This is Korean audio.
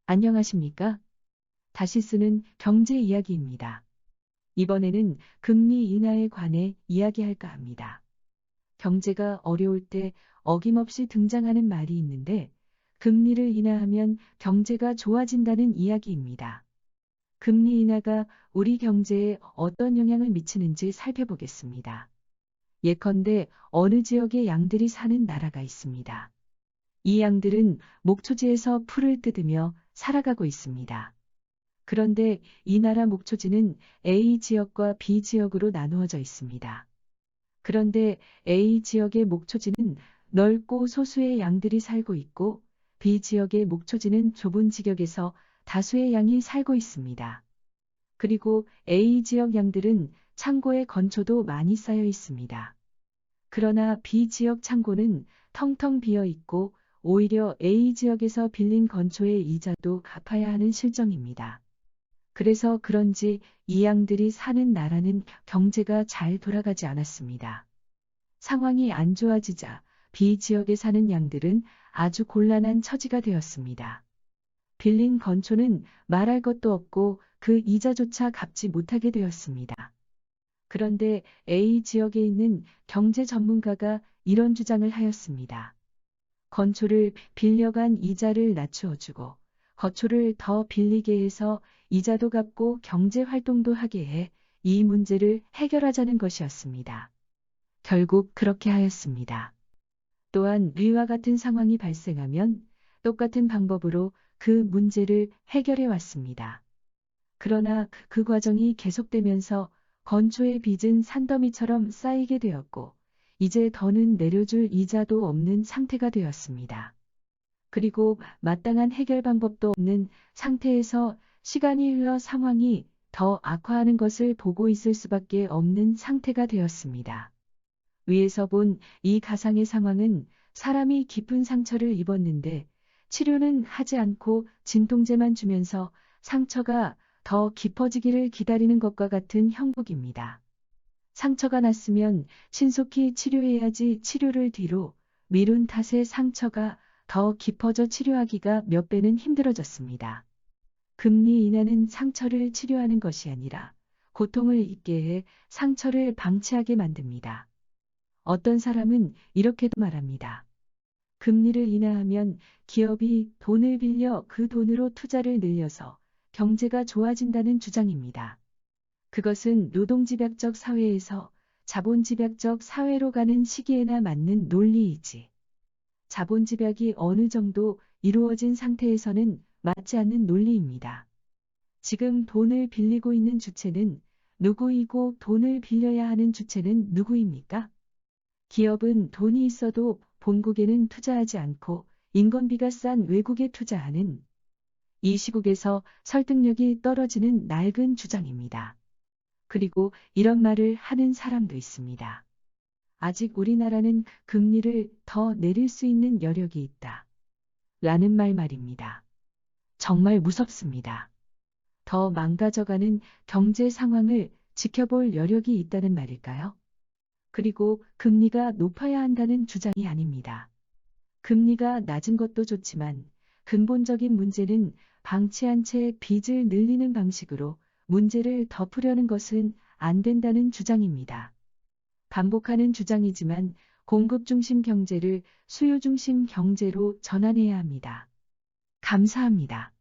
안녕하십니까? 다시 쓰는 경제 이야기입니다. 이번에는 금리 인하에 관해 이야기할까 합니다. 경제가 어려울 때 어김없이 등장하는 말이 있는데, 금리를 인하하면 경제가 좋아진다는 이야기입니다. 금리 인하가 우리 경제에 어떤 영향을 미치는지 살펴보겠습니다. 예컨대 어느 지역에 양들이 사는 나라가 있습니다. 이 양들은 목초지에서 풀을 뜯으며 살아가고 있습니다. 그런데 이 나라 목초지는 A 지역과 B 지역으로 나누어져 있습니다. 그런데 A 지역의 목초지는 넓고 소수의 양들이 살고 있고, B 지역의 목초지는 좁은 지역에서 다수의 양이 살고 있습니다. 그리고 A 지역 양들은 창고에 건초도 많이 쌓여 있습니다. 그러나 B 지역 창고는 텅텅 비어 있고, 오히려 A 지역에서 빌린 건초의 이자도 갚아야 하는 실정입니다. 그래서 그런지 이 양들이 사는 나라는 경제가 잘 돌아가지 않았습니다. 상황이 안 좋아지자 B 지역에 사는 양들은 아주 곤란한 처지가 되었습니다. 빌린 건초는 말할 것도 없고 그 이자조차 갚지 못하게 되었습니다. 그런데 A 지역에 있는 경제 전문가가 이런 주장을 하였습니다. 건초를 빌려간 이자를 낮추어주고, 거초를 더 빌리게 해서 이자도 갚고 경제 활동도 하게 해 이 문제를 해결하자는 것이었습니다. 결국 그렇게 하였습니다. 또한 위와 같은 상황이 발생하면 똑같은 방법으로 그 문제를 해결해 왔습니다. 그러나 그 과정이 계속되면서 건초의 빚은 산더미처럼 쌓이게 되었고, 이제 더는 내려줄 이자도 없는 상태가 되었습니다. 그리고 마땅한 해결 방법도 없는 상태에서 시간이 흘러 상황이 더 악화하는 것을 보고 있을 수밖에 없는 상태가 되었습니다. 위에서 본 이 가상의 상황은 사람이 깊은 상처를 입었는데 치료는 하지 않고 진통제만 주면서 상처가 더 깊어지기를 기다리는 것과 같은 형국입니다. 상처가 났으면 신속히 치료해야지 치료를 뒤로 미룬 탓에 상처가 더 깊어져 치료하기가 몇 배는 힘들어졌습니다. 금리 인하는 상처를 치료하는 것이 아니라 고통을 잊게 해 상처를 방치하게 만듭니다. 어떤 사람은 이렇게도 말합니다. 금리를 인하하면 기업이 돈을 빌려 그 돈으로 투자를 늘려서 경제가 좋아진다는 주장입니다. 그것은 노동집약적 사회에서 자본집약적 사회로 가는 시기에나 맞는 논리이지. 자본집약이 어느 정도 이루어진 상태에서는 맞지 않는 논리입니다. 지금 돈을 빌리고 있는 주체는 누구이고 돈을 빌려야 하는 주체는 누구입니까? 기업은 돈이 있어도 본국에는 투자하지 않고 인건비가 싼 외국에 투자하는, 이 시국에서 설득력이 떨어지는 낡은 주장입니다. 그리고 이런 말을 하는 사람도 있습니다. 아직 우리나라는 금리를 더 내릴 수 있는 여력이 있다. 라는 말입니다. 정말 무섭습니다. 더 망가져가는 경제 상황을 지켜볼 여력이 있다는 말일까요? 그리고 금리가 높아야 한다는 주장이 아닙니다. 금리가 낮은 것도 좋지만 근본적인 문제는 방치한 채 빚을 늘리는 방식으로 문제를 덮으려는 것은 안 된다는 주장입니다. 반복하는 주장이지만 공급 중심 경제를 수요 중심 경제로 전환해야 합니다. 감사합니다.